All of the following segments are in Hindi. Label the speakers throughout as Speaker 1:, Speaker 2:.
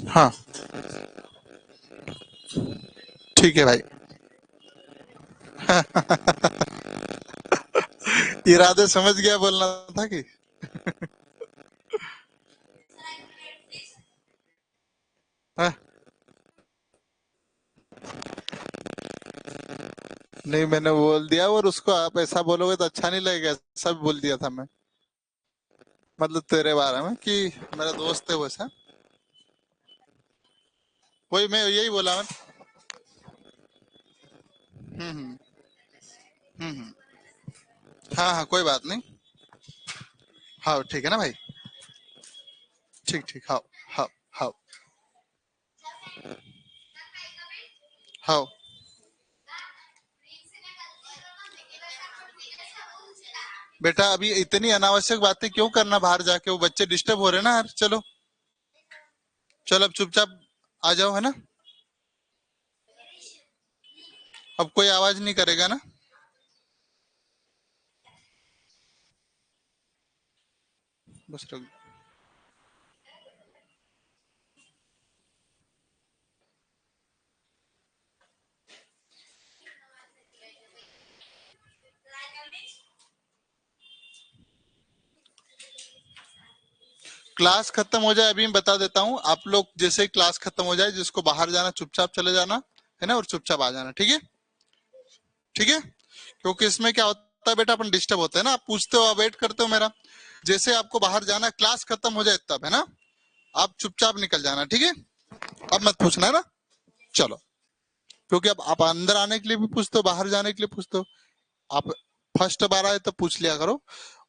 Speaker 1: हाँ ठीक है भाई। इरादे समझ गया बोलना था कि। हाँ, नहीं मैंने बोल दिया, और उसको आप ऐसा बोलोगे तो अच्छा नहीं लगेगा, सब बोल दिया था मैं। मतलब तेरे बारे में कि मेरा दोस्त है वैसा। वही मैं यही बोला मैं। हम्म। हम्म। हाँ हाँ कोई बात नहीं। हाँ ठीक है ना भाई। ठीक ठीक हाँ। हाँ हाँ। हाँ। बेटा अभी इतनी अनावश्यक बातें क्यों करना बाहर जाके, वो बच्चे डिस्टर्ब हो रहे हैं ना यार। चलो चलो अब चुपचाप आ जाओ, है ना। अब कोई आवाज नहीं करेगा ना। बस रख। क्लास खत्म हो जाए अभी मैं बता देता हूँ, आप लोग जैसे ही क्लास खत्म हो जाए जिसको बाहर जाना चुपचाप चले जाना, है ना, और चुपचाप आ जाना, ठीक है। ठीक है। क्योंकि इसमें क्या होता है बेटा, अपन डिस्टर्ब होते हैं ना, आप पूछते हो, आप वेट करते हो मेरा। जैसे आपको बाहर जाना, क्लास खत्म हो जाए तब, है ना, आप चुपचाप निकल जाना, ठीक है। अब मत पूछना, है ना। चलो। क्योंकि अब आप अंदर आने के लिए भी पूछते हो, बाहर जाने के लिए पूछते हो। आप फर्स्ट बार आए तो पूछ लिया करो,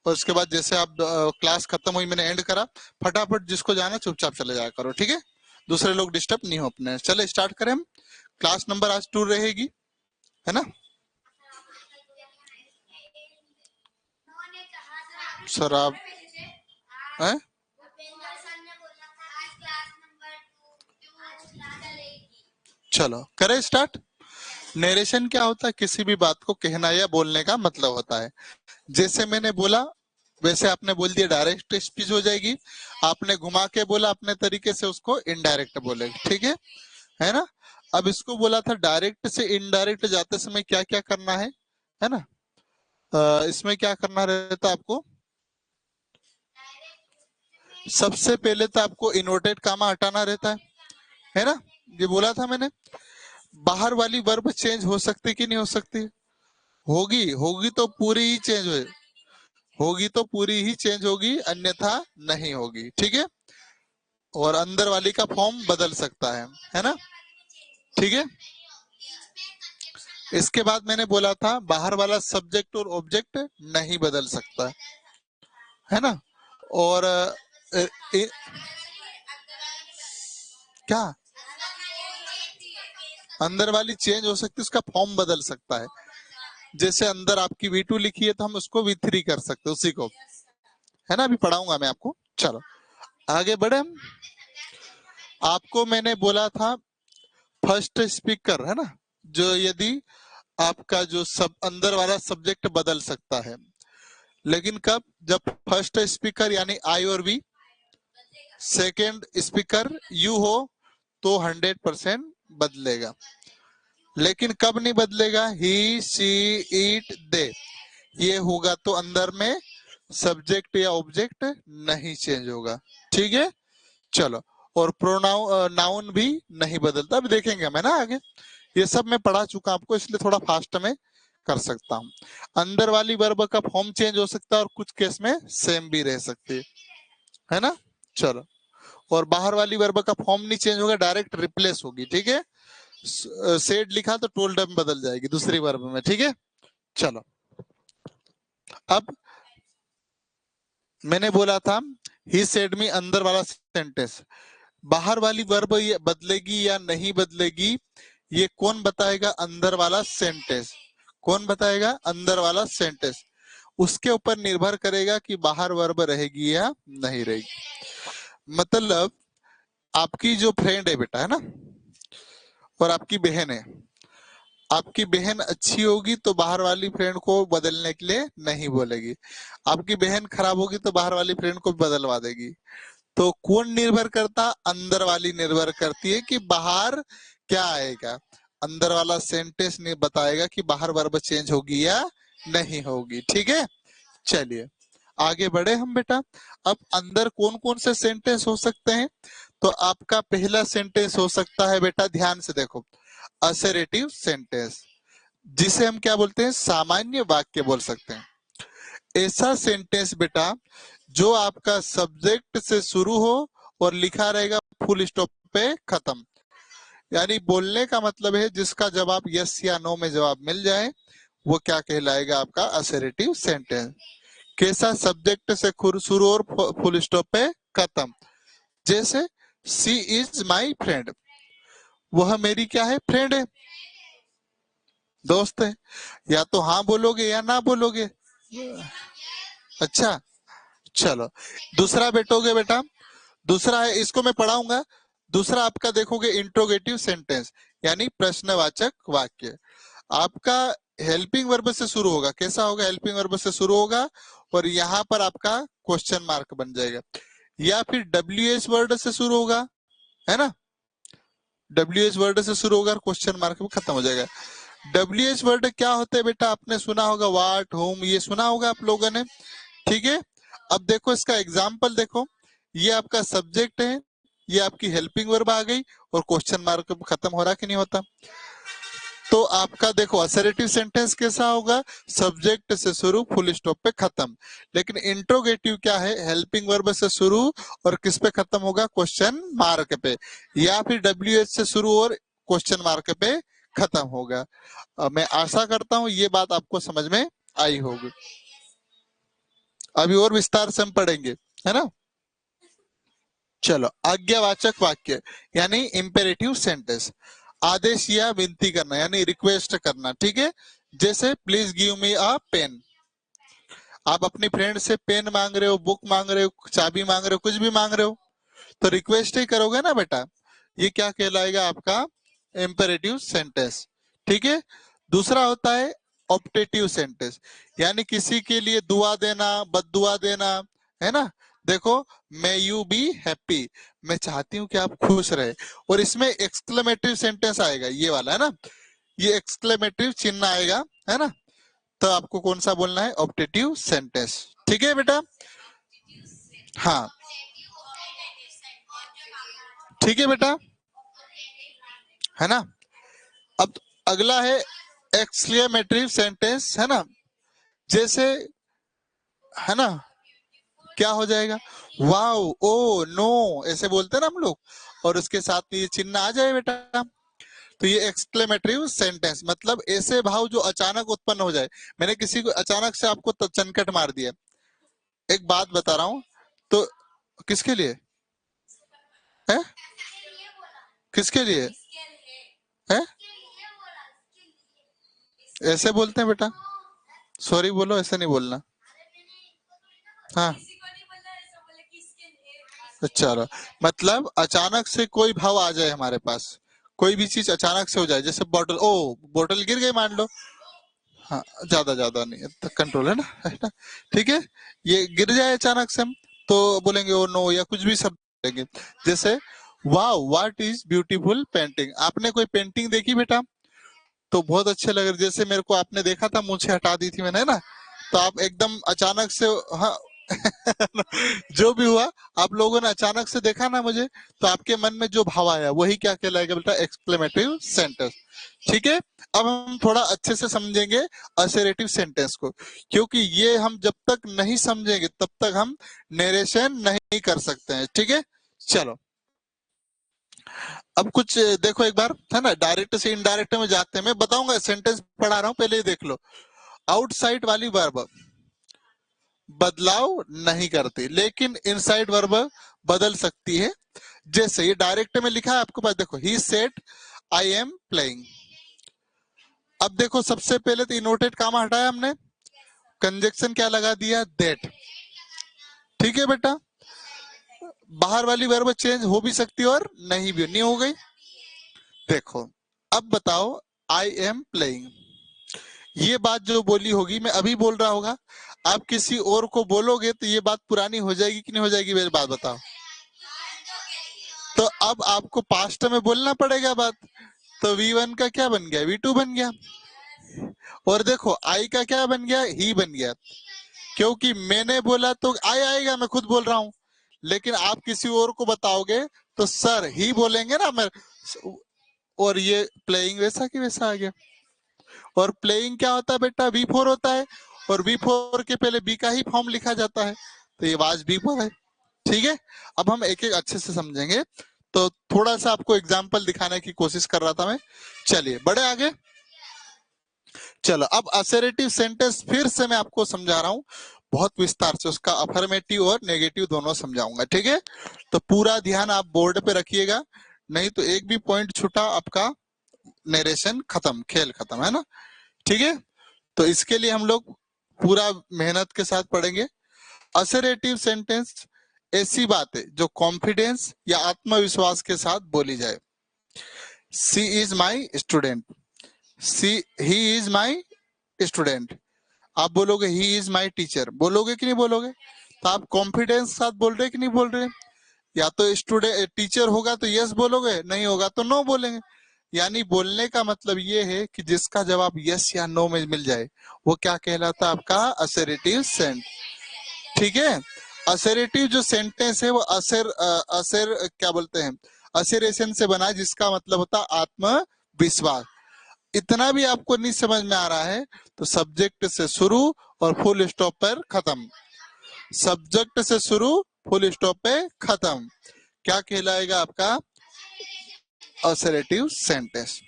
Speaker 1: और उसके बाद जैसे आप क्लास खत्म हुई, मैंने एंड करा, फटाफट जिसको जाना चुपचाप चले जाया करो, ठीक है। दूसरे लोग डिस्टर्ब नहीं हो अपने। चले स्टार्ट करें हम। क्लास नंबर आज 2 रहेगी, है ना। सर आप हैं। चलो करें स्टार्ट। नरेशन क्या होता है, किसी भी बात को कहना या बोलने का मतलब होता है। जैसे मैंने बोला वैसे आपने बोल दिया, डायरेक्ट स्पीच हो जाएगी। आपने घुमा के बोला अपने तरीके से, उसको इनडायरेक्ट बोलेगा, ठीक है ना। अब इसको बोला था डायरेक्ट से इनडायरेक्ट जाते समय क्या क्या करना है ना। इसमें क्या करना रहता है आपको। सबसे पहले तो आपको इन्वर्टेड कामा हटाना रहता है ना। ये बोला था मैंने। बाहर वाली वर्ब चेंज हो सकती कि नहीं हो सकती। होगी, होगी तो पूरी ही चेंज होगी तो पूरी ही चेंज होगी, अन्यथा नहीं होगी, ठीक है। और अंदर वाली का फॉर्म बदल सकता है ना। ठीक है। इसके बाद मैंने बोला था बाहर वाला सब्जेक्ट और ऑब्जेक्ट नहीं बदल सकता, है ना। और क्या, अंदर वाली चेंज हो सकती है, उसका फॉर्म बदल सकता है। जैसे अंदर आपकी V2 लिखी है तो हम उसको V3 कर सकते हैं, उसी को, है ना। अभी पढ़ाऊंगा मैं आपको। चलो आगे बढ़े हम। आपको मैंने बोला था फर्स्ट स्पीकर, है ना, जो यदि आपका जो सब अंदर वाला सब्जेक्ट बदल सकता है, लेकिन कब, जब फर्स्ट स्पीकर यानी आई और वी, सेकेंड स्पीकर यू हो तो 100% बदलेगा। लेकिन कब नहीं बदलेगा, ही शी इट दे, ये होगा तो अंदर में सब्जेक्ट या ऑब्जेक्ट नहीं चेंज होगा, ठीक है। चलो। और प्रोनाउन नाउन भी नहीं बदलता, अभी देखेंगे हम, है ना आगे। ये सब मैं पढ़ा चुका आपको, इसलिए थोड़ा फास्ट में कर सकता हूँ। अंदर वाली वर्ब का फॉर्म चेंज हो सकता है और कुछ केस में सेम भी रह सकती है ना। चलो। और बाहर वाली वर्ब का फॉर्म नहीं चेंज होगा, डायरेक्ट रिप्लेस होगी, ठीक है। सेड लिखा तो टोल्ड में बदल जाएगी दूसरी वर्ब में, ठीक है। चलो। अब मैंने बोला था ही सेड मी, अंदर वाला सेंटेंस, बाहर वाली वर्ब ये बदलेगी या नहीं बदलेगी, ये कौन बताएगा, अंदर वाला सेंटेंस। कौन बताएगा, अंदर वाला सेंटेंस। उसके ऊपर निर्भर करेगा कि बाहर वर्ब रहेगी या नहीं रहेगी। मतलब आपकी जो फ्रेंड है बेटा, है ना, और आपकी बहन है। आपकी बहन अच्छी होगी तो बाहर वाली फ्रेंड को बदलने के लिए नहीं बोलेगी। आपकी बहन खराब होगी तो बाहर वाली फ्रेंड को बदलवा देगी। तो कौन निर्भर करता, अंदर वाली निर्भर करती है कि बाहर क्या आएगा। अंदर वाला सेंटेंस नहीं बताएगा कि बाहर वर्ब चेंज होगी या नहीं होगी। ठीक है, चलिए आगे बढ़े हम बेटा। अब अंदर कौन कौन से सेंटेंस हो सकते हैं, तो आपका पहला सेंटेंस हो सकता है बेटा, ध्यान से देखो, असर्टिव सेंटेंस, जिसे हम क्या बोलते हैं, सामान्य वाक्य बोल सकते हैं। ऐसा सेंटेंस बेटा जो आपका सब्जेक्ट से शुरू हो और लिखा रहेगा फुल स्टॉप पे खत्म, यानी बोलने का मतलब है जिसका जवाब यस या नो में जवाब मिल जाए, वो क्या कहलाएगा, आपका असर्टिव सेंटेंस। कैसा, सब्जेक्ट से शुरू और फुल स्टॉप पे खत्म। जैसे सी इज माई फ्रेंड, वह मेरी क्या है, फ्रेंड है, दोस्त है। या तो हाँ बोलोगे या ना बोलोगे। अच्छा, चलो दूसरा बैठोगे बेटा, दूसरा है, इसको मैं पढ़ाऊंगा। दूसरा आपका देखोगे इंट्रोगेटिव सेंटेंस, यानी प्रश्नवाचक वाक्य। आपका हेल्पिंग वर्ब से शुरू होगा, कैसा होगा, हेल्पिंग वर्ब से शुरू होगा और यहाँ पर आपका क्वेश्चन मार्क बन जाएगा, या फिर WH वर्ड से शुरू होगा, है ना, WH वर्ड से शुरू होगा और क्वेश्चन मार्क में खत्म हो जाएगा। WH वर्ड क्या होते हैं बेटा, आपने सुना होगा, वाट, होम, ये सुना होगा आप लोगों ने। ठीक है, अब देखो इसका एग्जाम्पल देखो, ये आपका सब्जेक्ट है, ये आपकी हेल्पिंग वर्ब आ गई और क्वेश्चन मार्क खत्म हो रहा कि नहीं होता। तो आपका देखो असर्टिव सेंटेंस कैसा होगा, सब्जेक्ट से शुरू फुल स्टॉप पे खत्म। लेकिन इंट्रोगेटिव क्या है, हेल्पिंग वर्ब से शुरू और किस पे खत्म होगा, क्वेश्चन मार्क पे, या फिर WH से शुरू और क्वेश्चन मार्क पे खत्म होगा। मैं आशा करता हूं ये बात आपको समझ में आई होगी। अभी और विस्तार से हम पढ़ेंगे, है ना। चलो, आज्ञावाचक वाक्य यानी इंपेरेटिव सेंटेंस, आदेश या विनती करना यानी रिक्वेस्ट करना। ठीक है, जैसे please give me a pen, आप अपनी फ्रेंड से पेन मांग रहे हो, बुक मांग रहे हो, चाबी मांग रहे हो, कुछ भी मांग रहे हो, तो रिक्वेस्ट ही करोगे ना बेटा, ये क्या कहलाएगा, आपका इंपेरेटिव सेंटेंस। ठीक है, दूसरा होता है ऑप्टेटिव सेंटेंस, यानी किसी के लिए दुआ देना, बद्दुआ देना, है ना। देखो, मे यू बी हैप्पी, मैं चाहती हूँ कि आप खुश रहे, और इसमें एक्सक्लेमेटिव सेंटेंस आएगा, ये वाला, है ना, ये एक्सक्लेमेटिव चिन्ह आएगा, है ना। तो आपको कौन सा बोलना है, ऑप्टेटिव सेंटेंस। ठीक है बेटा, हाँ ठीक है बेटा, है ना। अब अगला है एक्सक्लेमेटिव सेंटेंस, है ना, जैसे, है ना, क्या हो जाएगा, वाओ, ओ, नो, ऐसे बोलते हैं ना हम लोग, और उसके साथ में ये चिन्ह आ जाए बेटा, तो ये एक्सक्लेमेटिव सेंटेंस, मतलब ऐसे भाव जो अचानक उत्पन्न हो जाए। मैंने किसी को अचानक से आपको चनकट मार दिया, एक बात बता रहा हूं, तो किसके लिए है, किसके लिए है, ऐसे बोलते हैं बेटा, सॉरी बोलो, ऐसे नहीं बोलना। हाँ, चलो, मतलब अचानक से कोई भाव आ जाए हमारे पास, कोई भी चीज अचानक से हो जाए, जैसे बोतल, ओ बोतल गिर गई मान लो, हाँ, ज्यादा ज्यादा नहीं है, कंट्रोल है ना। ठीक है, ये गिर जाए अचानक से हम, तो बोलेंगे ओ नो, या कुछ भी शब्द बोलेंगे, जैसे wow what is beautiful painting, आपने कोई पेंटिंग देखी बेटा, तो बहुत अच्छे लग रहे, जैसे मेरे को आपने देखा था, मुझे हटा दी थी मैंने, है ना, तो आप एकदम अचानक से, हाँ जो भी हुआ, आप लोगों ने अचानक से देखा ना मुझे, तो आपके मन में जो भाव आया वही क्या कहलाएगा बेटा, एक्सक्लेमेटिव सेंटेंस। ठीक है, अब हम थोड़ा अच्छे से समझेंगे असर्टिव सेंटेंस को, क्योंकि ये हम जब तक नहीं समझेंगे तब तक हम नरेशन नहीं कर सकते हैं। ठीक है, चलो अब कुछ देखो एक बार, है ना, डायरेक्ट से इनडायरेक्ट में जाते हैं, मैं बताऊंगा, सेंटेंस पढ़ा रहा हूं, पहले ही देख लो। आउटसाइड वाली वर्ब बदलाव नहीं करती, लेकिन इनसाइड वर्ब बदल सकती है। जैसे ये डायरेक्ट में लिखा है आपके पास, देखो, he said I am playing. अब देखो, सबसे पहले तो इनवर्टेड कामा हटाया हमने, कंजक्शन क्या लगा दिया, दैट। ठीक है बेटा, बाहर वाली वर्ब चेंज हो भी सकती है और नहीं हो गई। देखो, अब बताओ, आई एम प्लेइंग, ये बात जो बोली होगी, मैं अभी बोल रहा होगा, आप किसी और को बोलोगे तो ये बात पुरानी हो जाएगी कि नहीं हो जाएगी, मेरी बात बताओ। तो अब आपको पास्ट में बोलना पड़ेगा बात। तो V1 का क्या बन गया, V2 बन गया। और देखो आई का क्या बन गया, ही बन गया। क्योंकि मैंने बोला तो आई आएगा, मैं खुद बोल रहा हूं। लेकिन आप किसी और को बताओगे तो सर ही बोलेंगे ना। मैं और ये प्लेइंग वैसा की वैसा आ गया। और प्लेइंग क्या होता है बेटा, V4 होता है। और V4 के पहले बी का ही फॉर्म लिखा जाता है। तो ये आवाज V4 है। ठीक है, अब हम एक एक अच्छे से समझेंगे। तो थोड़ा सा आपको एग्जाम्पल दिखाने की कोशिश कर रहा था मैं। चलिए बड़े आगे। चलो अब असर्टिव सेंटेंस फिर से मैं आपको समझा रहा हूं बहुत विस्तार से। उसका अफर्मेटिव और नेगेटिव दोनों समझाऊंगा। ठीक है, तो पूरा ध्यान आप बोर्ड पे रखिएगा, नहीं तो एक भी पॉइंट छूटा आपका नरेशन खत्म, खेल खत्म, है ना। ठीक है, तो इसके लिए हम लोग पूरा मेहनत के साथ पढ़ेंगे। असर्टिव सेंटेंस ऐसी बात है जो कॉन्फिडेंस या आत्मविश्वास के साथ बोली जाए। She is my student, she he is my student. आप बोलोगे ही इज माई टीचर, बोलोगे कि नहीं बोलोगे। तो आप कॉन्फिडेंस के साथ बोल रहे कि नहीं बोल रहे। या तो स्टूडेंट टीचर होगा तो यस बोलोगे, नहीं होगा तो नो बोलेंगे। यानी बोलने का मतलब ये है कि जिसका जवाब यस या नो में मिल जाए वो क्या कहलाता है, आपका असर्टिव सेंटेंस। ठीक है, असर्टिव जो सेंटेंस है वो असर क्या बोलते हैं, असरेशन से बना है, जिसका मतलब होता है आत्मविश्वास। इतना भी आपको नहीं समझ में आ रहा है तो सब्जेक्ट से शुरू और फुल स्टॉप पर खत्म। सब्जेक्ट से शुरू, फुल स्टॉप पे खत्म, क्या कहलाएगा आपका असर्टिव सेंटेंस।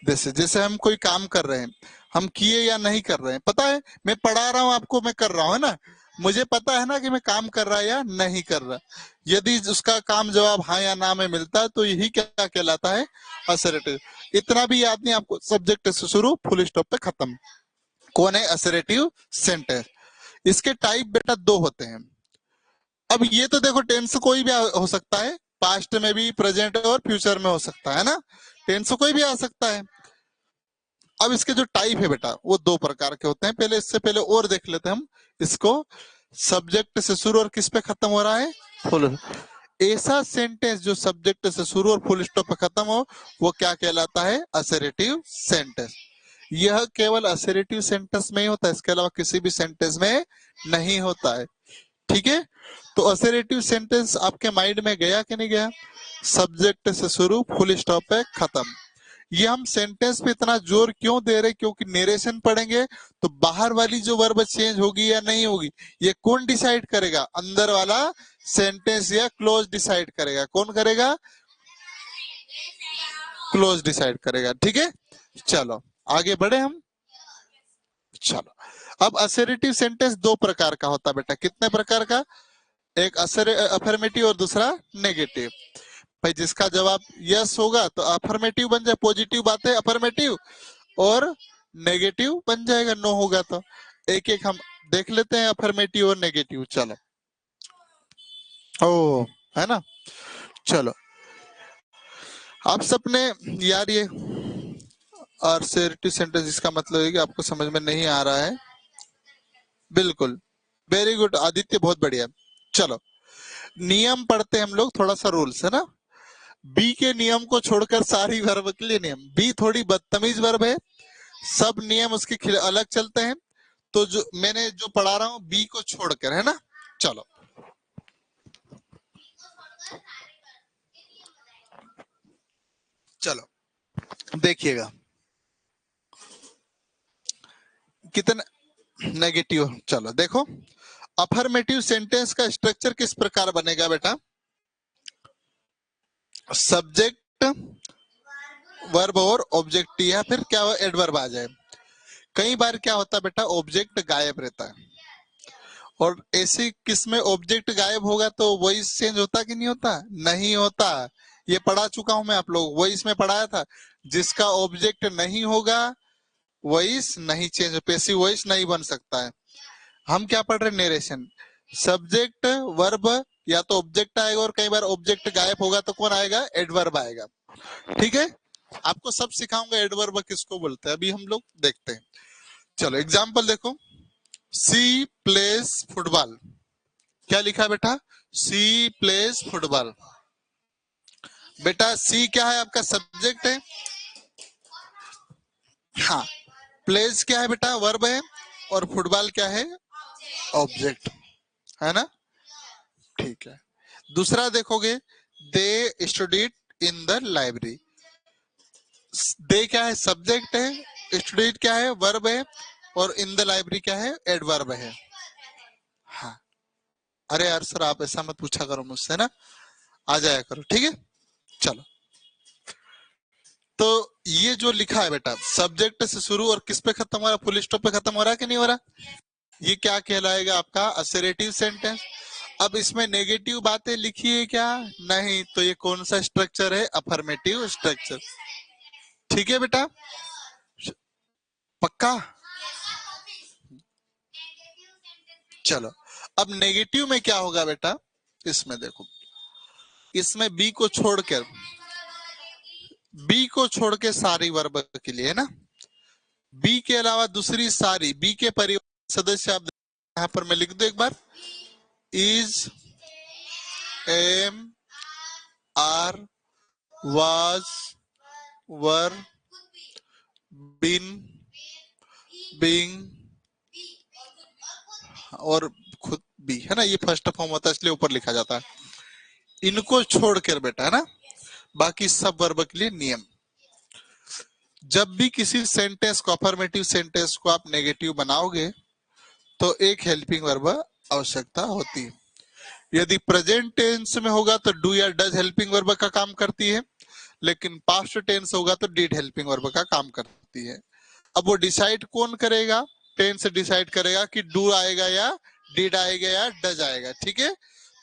Speaker 1: जैसे जैसे हम कोई काम कर रहे हैं, हम किए या नहीं कर रहे हैं, पता है मैं पढ़ा रहा हूं आपको, मैं कर रहा हूं, है ना। मुझे पता है ना कि मैं काम कर रहा या नहीं कर रहा। यदि उसका काम जवाब हाँ या ना में मिलता है तो यही क्या कहलाता है, असर्टिव। इतना भी याद नहीं आपको, सब्जेक्ट से शुरू फुल स्टॉप पे खत्म, कौन है असर्टिव सेंटेंस। इसके टाइप बेटा दो होते हैं। अब ये तो देखो टेंस कोई भी हो सकता है, पास्ट में भी, प्रेजेंट और फ्यूचर में हो सकता है ना। टेंस कोई भी आ सकता है। अब इसके जो टाइप है बेटा वो दो प्रकार के होते हैं। पहले इससे पहले और देख लेते हैं हम इसको। सब्जेक्ट से शुरू और किस पे खत्म हो रहा है, फुल। ऐसा सेंटेंस जो सब्जेक्ट से शुरू और फुल स्टॉप पे खत्म हो वो क्या कहलाता है, असर्टिव सेंटेंस। यह केवल असर्टिव सेंटेंस में ही होता है, इसके अलावा किसी भी सेंटेंस में नहीं होता है। ठीक है, तो असर्टिव सेंटेंस आपके माइंड में गया कि नहीं गया। सब्जेक्ट से शुरू, फुल स्टॉप पे खत्म। ये हम सेंटेंस पे इतना जोर क्यों दे रहे, क्योंकि नरेशन पढ़ेंगे तो बाहर वाली जो वर्ब चेंज होगी या नहीं होगी ये कौन डिसाइड करेगा, अंदर वाला सेंटेंस या क्लोज डिसाइड करेगा। कौन करेगा, क्लोज डिसाइड करेगा। ठीक है, चलो आगे बढ़े हम। चलो अब असर्टिव सेंटेंस दो प्रकार का होता है बेटा। कितने प्रकार का, एक अफर्मेटिव और दूसरा नेगेटिव। भाई जिसका जवाब यस होगा तो अफर्मेटिव बन जाए, पॉजिटिव बात है अफर्मेटिव, और नेगेटिव बन जाएगा नो होगा तो। एक एक हम देख लेते हैं अफर्मेटिव और नेगेटिव। चलो ओ, है ना। चलो आप सबने यार ये असर्टिव सेंटेंस इसका मतलब है कि आपको समझ में नहीं आ रहा है। बिल्कुल, वेरी गुड आदित्य, बहुत बढ़िया। चलो नियम पढ़ते हैं हम लोग, थोड़ा सा रूल्स है ना। बी के नियम को छोड़कर सारी वर्ब के लिए नियम। बी थोड़ी बदतमीज वर्ब है, सब नियम उसके अलग चलते हैं। तो जो मैंने जो पढ़ा रहा हूं बी को छोड़कर, है ना। चलो चलो देखिएगा कितना नेगेटिव। चलो देखो अफर्मेटिव सेंटेंस का स्ट्रक्चर किस प्रकार बनेगा बेटा। सब्जेक्ट, वर्ब और ऑब्जेक्ट, या फिर क्या एडवर्ब आ जाए। कई बार क्या होता है बेटा, ऑब्जेक्ट गायब रहता है। और ऐसी किसमें ऑब्जेक्ट गायब होगा तो वॉइस चेंज होता कि नहीं होता, नहीं होता। ये पढ़ा चुका हूं मैं, आप लोग वॉइस में पढ़ाया था। जिसका ऑब्जेक्ट नहीं होगा वॉइस नहीं चेंज, पैसिव वॉइस नहीं बन सकता है। हम क्या पढ़ रहे, नरेशन। सब्जेक्ट, वर्ब या तो ऑब्जेक्ट आएगा, और कई बार ऑब्जेक्ट गायब होगा तो कौन आएगा, एडवर्ब आएगा। ठीक है, आपको सब सिखाऊंगा एडवर्ब किसको बोलते हैं, अभी हम लोग देखते हैं। चलो एग्जाम्पल देखो। सी प्लेस फुटबॉल, क्या लिखा है बेटा, सी प्लेस फुटबॉल। बेटा सी क्या है आपका सब्जेक्ट है, हाँ प्लेज क्या है बेटा वर्ब है, और फुटबॉल क्या है ऑब्जेक्ट, है ना। ठीक है, दूसरा देखोगे they studied in the library, they क्या है सब्जेक्ट है, स्टडीड क्या है वर्ब है, और इन द लाइब्रेरी क्या है एडवर्ब है। हाँ अरे यार सर आप ऐसा मत पूछा करो मुझसे ना, आ जाया करो ठीक है। चलो तो ये जो लिखा है बेटा सब्जेक्ट से शुरू और किस पे खत्म हो रहा है, फुल स्टॉप पे खत्म हो रहा है कि नहीं हो रहा, ये क्या कहलाएगा आपका असर्टिव सेंटेंस। अब इसमें नेगेटिव बातें लिखी है क्या, नहीं, तो ये कौन सा स्ट्रक्चर है, अफर्मेटिव स्ट्रक्चर। ठीक है बेटा, पक्का। चलो अब नेगेटिव में क्या होगा बेटा, इसमें देखो, इसमें बी को छोड़कर, बी को छोड़ के सारी वर्ब के लिए है ना, बी के अलावा दूसरी सारी बी के परिवार सदस्य आप यहाँ पर मैं लिख दूं एक बार, is, am, are, was, were, been, being और खुद भी, है ना, ये फर्स्ट फॉर्म होता है इसलिए ऊपर लिखा जाता है। इनको छोड़कर बेटा है ना बाकी सब वर्ब के लिए नियम, जब भी किसी सेंटेंस को अफर्मेटिव सेंटेंस को आप नेगेटिव बनाओगे तो एक हेल्पिंग वर्ब आवश्यकता होती है। यदि प्रेजेंट टेंस में होगा तो डू या डज हेल्पिंग वर्ब का काम करती है, लेकिन पास्ट टेंस होगा तो डिड हेल्पिंग वर्ब का काम करती है। अब वो डिसाइड कौन करेगा, टेंस डिसाइड करेगा कि डू आएगा या डिड आएगा या डज आएगा। ठीक है,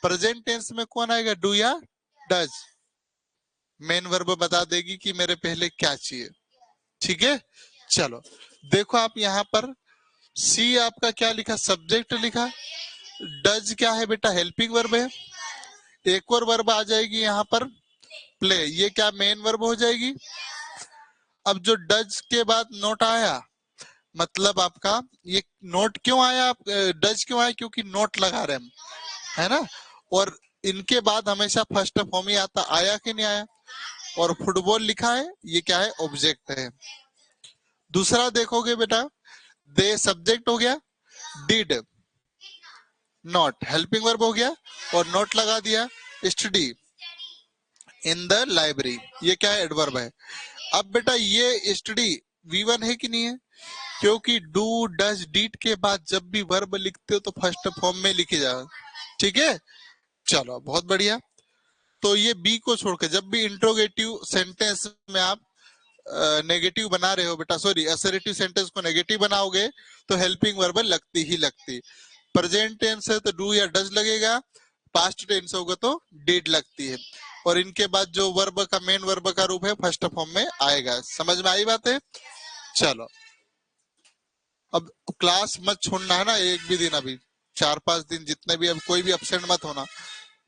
Speaker 1: प्रेजेंट टेंस में कौन आएगा, डू या डज, मेन वर्ब बता देगी कि मेरे पहले क्या चाहिए। ठीक है, चलो देखो आप यहाँ पर सी आपका क्या लिखा, सब्जेक्ट लिखा, डज क्या है बेटा हेल्पिंग वर्ब है, एक और वर्ब आ जाएगी यहाँ पर प्ले, ये क्या मेन वर्ब हो जाएगी। अब जो डज के बाद नोट आया, मतलब आपका ये नोट क्यों आया, आप डज क्यों आया, क्योंकि नोट लगा रहे हम, है ना, और इनके बाद हमेशा फर्स्ट फॉर्म ही आता, आया कि नहीं आया, और फुटबॉल लिखा है, ये क्या है ऑब्जेक्ट है। दूसरा देखोगे बेटा दे सब्जेक्ट हो गया, डिड नॉट हेल्पिंग वर्ब हो गया, और नोट लगा दिया स्टडी इन द लाइब्रेरी, ये क्या है एडवर्ब है। अब बेटा ये स्टडी V1 है कि नहीं है, क्योंकि डू डज डीड के बाद जब भी वर्ब लिखते हो तो फर्स्ट फॉर्म में लिखे जाओ। ठीक है, चलो बहुत बढ़िया। तो ये बी को छोड़कर जब भी इंट्रोगेटिव सेंटेंस में आप नेगेटिव बना रहे हो बेटा, सॉरी असर्टिव सेंटेंस को नेगेटिव बनाओगे तो हेल्पिंग वर्ब लगती ही लगती। प्रेजेंट टेंस है तो डू या डज लगेगा, पास्ट टेंस होगा तो डिड लगती है, और इनके बाद जो वर्ब का मेन वर्ब का रूप है फर्स्ट फॉर्म में आएगा। समझ में आई बात है। चलो अब क्लास मत छोड़ना है ना एक भी दिन, अभी 4-5 दिन जितने भी, अब कोई भी अपसेंट मत होना,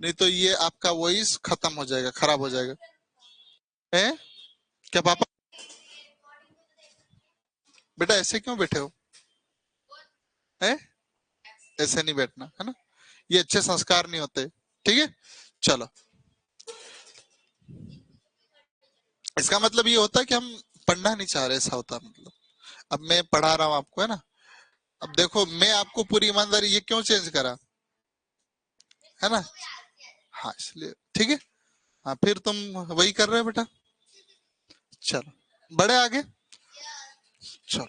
Speaker 1: नहीं तो ये आपका वॉइस खत्म हो जाएगा, खराब हो जाएगा। है क्या पापा, बेटा ऐसे क्यों बैठे हो, है ऐसे नहीं बैठना है ना, ये अच्छे संस्कार नहीं होते। ठीक है, चलो इसका मतलब ये होता है कि हम पढ़ना नहीं चाह रहे, ऐसा होता मतलब। अब मैं पढ़ा रहा हूँ आपको है ना, अब देखो मैं आपको पूरी ईमानदारी ये क्यों चेंज करा, है ना, हाँ इसलिए। ठीक है, हाँ फिर तुम वही कर रहे हो बेटा। चलो बड़े आगे, चलो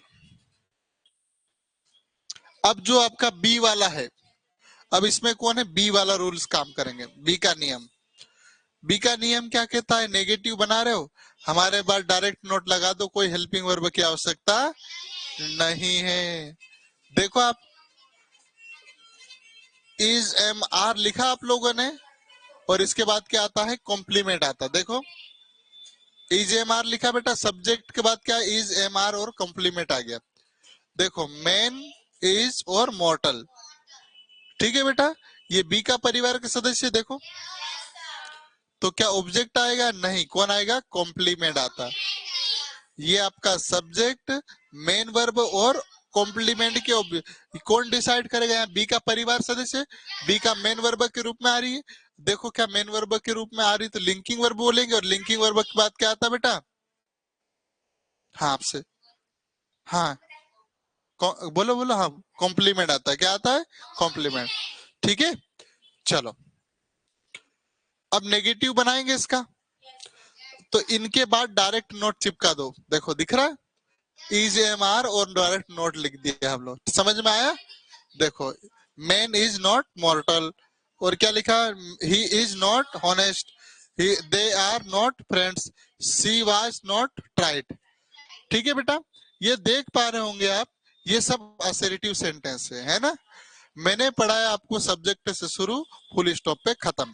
Speaker 1: अब जो आपका बी वाला है, अब इसमें कौन है, बी वाला रूल्स काम करेंगे, बी का नियम। बी का नियम क्या कहता है, नेगेटिव बना रहे हो हमारे पास डायरेक्ट नोट लगा दो, कोई हेल्पिंग वर्ब की आवश्यकता नहीं है। देखो आप इज एम आर लिखा आप लोगों ने, और इसके बाद क्या आता है कॉम्प्लीमेंट आता है। देखो इज एम आर लिखा बेटा, सब्जेक्ट के बाद क्या इज एम आर और कॉम्प्लीमेंट आ गया। देखो मैन इज और मॉर्टल, ठीक है बेटा, ये बी का परिवार के सदस्य। देखो तो क्या ऑब्जेक्ट आएगा, नहीं, कौन आएगा, कॉम्प्लीमेंट आता। ये आपका सब्जेक्ट मेन वर्ब और कॉम्प्लीमेंट के कौन डिसाइड करेगा, यहाँ बी का परिवार सदस्य बी का मेन वर्ब के रूप में आ रही है, देखो क्या मेन वर्ब के रूप में आ रही, तो लिंकिंग वर्ब बोलेंगे, और लिंकिंग वर्ब के बाद क्या आता है बेटा? हाँ आपसे, हाँ बोलो बोलो, हाँ कॉम्प्लीमेंट आता है। क्या आता है? कॉम्प्लीमेंट। ठीक है, चलो अब नेगेटिव बनाएंगे इसका, तो इनके बाद डायरेक्ट नोट चिपका दो। देखो दिख रहा है, EJMR और डायरेक्ट नोट लिख दिया हम लोग। समझ में आया? देखो, मैन इज नॉट मॉर्टल, और क्या लिखा? He is not honest, they are not friends, she was not tried. ठीक है बेटा, ये देख पा रहे होंगे आप, ये सब असर्टिव सेंटेंस है ना? मैंने पढ़ाया आपको सब्जेक्ट से शुरू, फुल स्टॉप पे खत्म।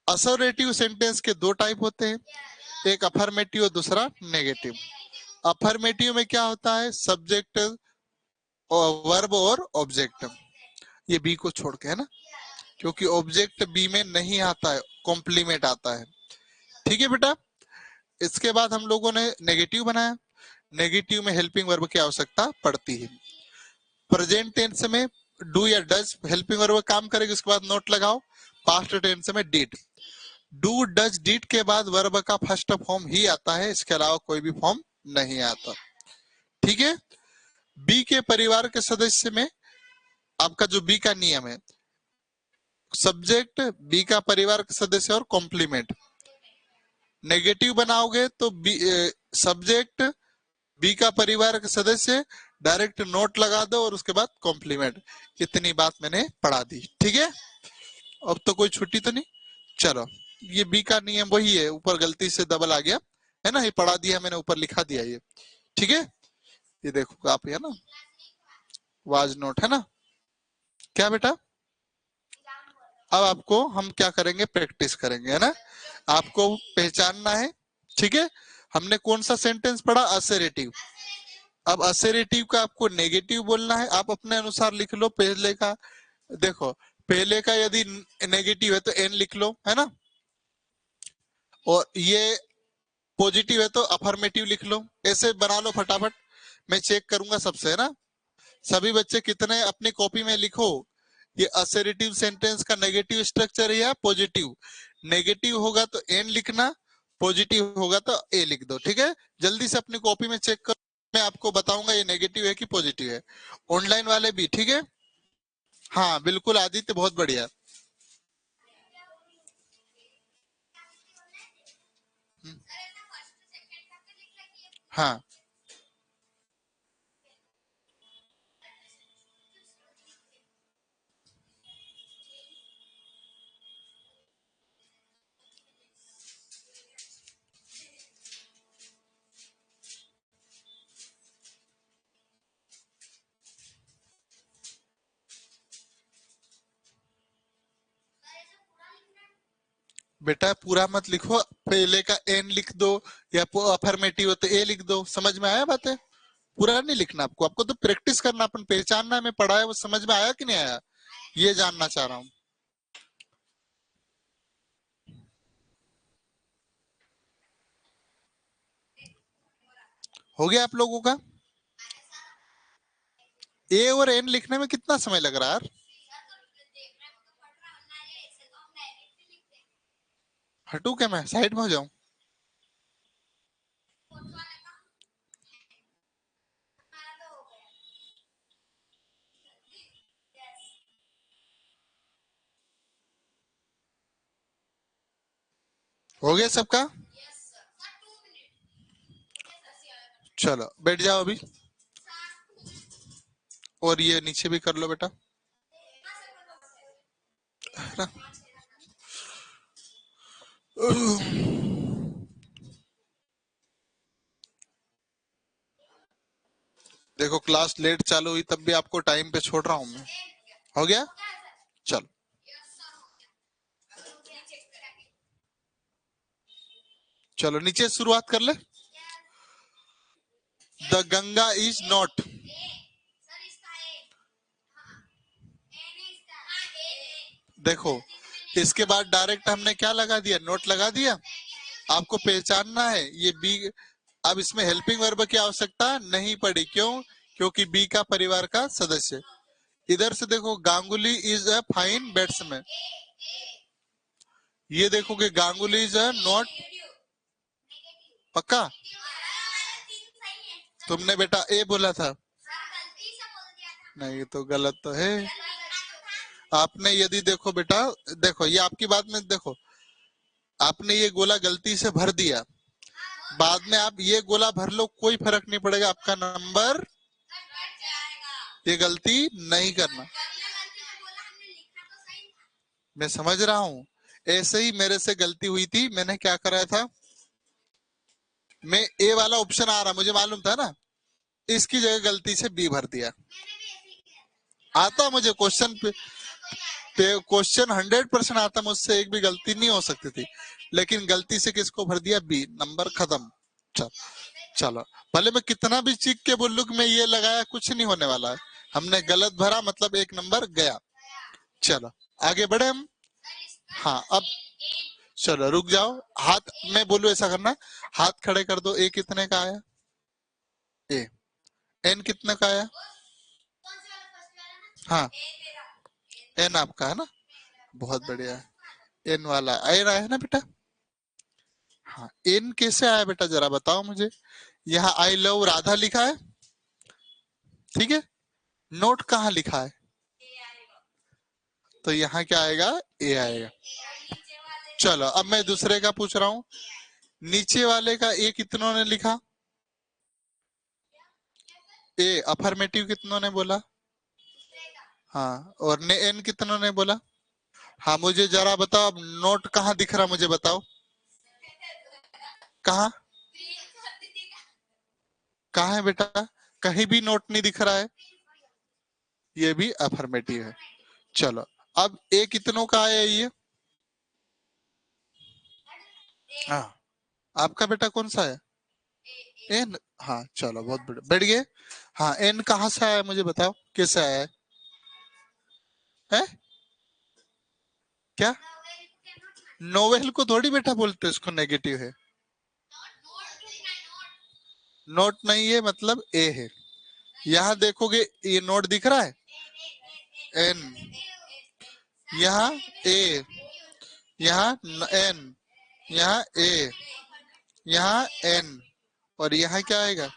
Speaker 1: असर्टिव सेंटेंस के दो टाइप होते हैं, एक अफर्मेटिव और दूसरा नेगेटिव। अफर्मेटिव में क्या होता है? सब्जेक्ट, वर्ब और ऑब्जेक्ट, ये बी को छोड़ के, है ना, क्योंकि ऑब्जेक्ट बी में नहीं आता है, कॉम्प्लीमेंट आता है। ठीक है बेटा, इसके बाद हम लोगों ने नेगेटिव बनाया। नेगेटिव में हेल्पिंग वर्ब की आवश्यकता पड़ती है। प्रेजेंट टेंस में डू या डज हेल्पिंग वर्ब काम करेगी, उसके बाद नोट लगाओ। पास्ट टेंस में डिड, डू डज डिड के बाद वर्ब का फर्स्ट फॉर्म ही आता है, इसके अलावा कोई भी फॉर्म नहीं आता। ठीक है, बी के परिवार के सदस्य में आपका जो बी का नियम है, सब्जेक्ट बी का परिवार का सदस्य और कॉम्प्लीमेंट। नेगेटिव बनाओगे तो बी सब्जेक्ट बी का परिवार का सदस्य, डायरेक्ट नोट लगा दो और उसके बाद कॉम्प्लीमेंट। इतनी बात मैंने पढ़ा दी। ठीक है, अब तो कोई छुट्टी तो नहीं। चलो, ये बी का नियम वही है, ऊपर गलती से डबल आ गया है ना, ये पढ़ा दिया मैंने, ऊपर लिखा दिया ये। ठीक है, ये देखो आप, है ना, वाज नोट, है ना। क्या बेटा, अब आपको हम क्या करेंगे? प्रैक्टिस करेंगे, है ना। आपको पहचानना है। ठीक है, हमने कौन सा सेंटेंस पढ़ा? असर्टिव। अब असर्टिव का आपको नेगेटिव बोलना है, आप अपने अनुसार लिख लो। पहले का देखो, पहले का यदि नेगेटिव है तो एन लिख लो, है ना, और ये पॉजिटिव है तो अफर्मेटिव लिख लो। ऐसे बना लो फटाफट, मैं चेक करूंगा सबसे, है ना। सभी बच्चे कितने अपनी कॉपी में लिखो, ये असर्टिव सेंटेंस का नेगेटिव स्ट्रक्चर है या पॉजिटिव। नेगेटिव होगा तो एन लिखना, पॉजिटिव होगा तो ए लिख दो। ठीक है, जल्दी से अपनी कॉपी में चेक करो, मैं आपको बताऊंगा ये नेगेटिव है कि पॉजिटिव है। ऑनलाइन वाले भी, ठीक है। हाँ बिल्कुल आदित्य, बहुत बढ़िया। हाँ बेटा, पूरा मत लिखो, पहले का एन लिख दो, या अफर्मेटिव हो तो ए लिख दो। समझ में आया बात है? पूरा नहीं लिखना आपको, आपको तो प्रैक्टिस करना, अपन पहचानना में पढ़ा है, वो समझ में आया कि नहीं आया, ये जानना चाह रहा हूँ। हो गया आप लोगों का? ए और एन लिखने में कितना समय लग रहा है यार? हटू क्या, मैं साइड में हो जाऊं? हो गया सबका? चलो बैठ जाओ अभी, और ये नीचे भी कर लो बेटा, है ना। देखो क्लास लेट चालू हुई तब भी आपको टाइम पे छोड़ रहा हूँ मैं। हो गया, चलो। चलो नीचे शुरुआत कर ले। द गंगा इज नॉट, देखो इसके बाद डायरेक्ट हमने क्या लगा दिया? नोट लगा दिया। आपको पहचानना है ये बी। अब इसमें हेल्पिंग वर्ब की आवश्यकता नहीं पड़ी, क्यों? क्योंकि बी का परिवार का सदस्य। इधर से देखो, Ganguly is a fine batsman, ये देखोगे गांगुली इज नॉट, पक्का? तुमने बेटा ए बोला था। नहीं, ये तो गलत तो है। आपने यदि देखो बेटा, देखो ये आपकी बात में देखो, आपने ये गोला गलती से भर दिया, बाद में आप ये गोला भर लो, कोई फर्क नहीं पड़ेगा, आपका नंबर, ये गलती नहीं करना। मैं समझ रहा हूँ, ऐसे ही मेरे से गलती हुई थी, मैंने क्या कराया था, मैं ए वाला ऑप्शन आ रहा मुझे मालूम था ना, इसकी जगह गलती से बी भर दिया। आता मुझे क्वेश्चन पे क्वेश्चन 100% आता, मुझसे एक भी गलती नहीं हो सकती थी, लेकिन गलती से किसको भर दिया, बी, नंबर खत्म। चलो चलो, भले मैं कितना भी चीख के बोलूं कि मैं ये लगाया, कुछ नहीं होने वाला है, हमने गलत भरा मतलब एक नंबर गया। चलो आगे बढ़े हम। हाँ अब चलो रुक जाओ, हाथ मैं बोलूं ऐसा करना, हाथ खड़े कर दो। ए कितने का आया, ए, एन कितने का आया, हाँ एन आपका है ना, बहुत बढ़िया, एन वाला ए रहा है ना बेटा। हाँ एन कैसे आया बेटा, जरा बताओ मुझे। यहाँ आई लव राधा लिखा है, ठीक है, नोट कहाँ लिखा है, तो यहाँ क्या आएगा, ए आएगा। चलो अब मैं दूसरे का पूछ रहा हूँ, नीचे वाले का ए कितनों ने लिखा, ए अफर्मेटिव कितनों ने बोला, हाँ, और ने एन कितनों ने बोला। हाँ मुझे जरा बताओ, अब नोट कहाँ दिख रहा मुझे बताओ, कहाँ, कहाँ है बेटा, कहीं भी नोट नहीं दिख रहा है, ये भी अफर्मेटिव है। चलो अब ए कितनों का आया ये, हाँ आपका बेटा कौन सा है, एन, हाँ चलो बहुत बढ़िया, बैठ गए। हाँ एन कहाँ से आया मुझे बताओ, कैसे आया है? क्या, नोवेल को थोड़ी बेटा बोलते, इसको नेगेटिव है, नोट नहीं है मतलब ए है। यहाँ देखोगे ये नोट दिख रहा है, एन, यहाँ ए, यहाँ एन, यहाँ ए, यहाँ एन, और यहाँ क्या आएगा।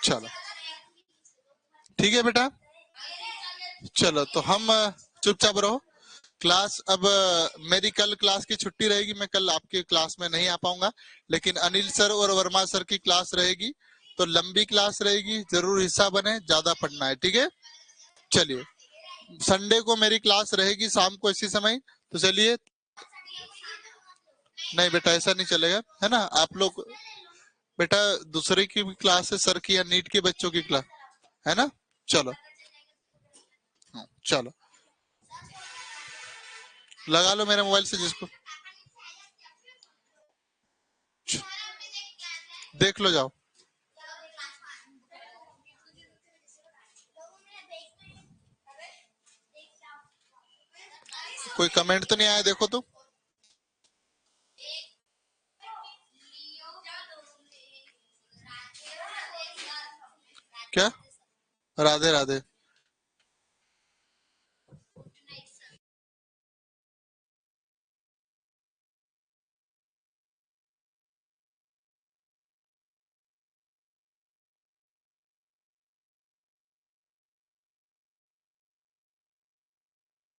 Speaker 1: चलो ठीक है बेटा, चलो तो हम चुपचाप रहो। क्लास अब मेरी कल क्लास की छुट्टी रहेगी, मैं कल आपके क्लास में नहीं आ पाऊंगा, लेकिन अनिल सर और वर्मा सर की क्लास रहेगी, तो लंबी क्लास रहेगी, जरूर हिस्सा बने, ज्यादा पढ़ना है, ठीक है। चलिए संडे को मेरी क्लास रहेगी शाम को इसी समय, तो चलिए। नहीं बेटा ऐसा नहीं चलेगा, है ना, आप लोग बेटा दूसरे की भी क्लास है, सर की या नीट के बच्चों की क्लास है ना। चलो चलो लगा लो मेरे मोबाइल से जिसको, देख लो जाओ। कोई कमेंट तो नहीं आया, देखो तो। क्या, राधे राधे।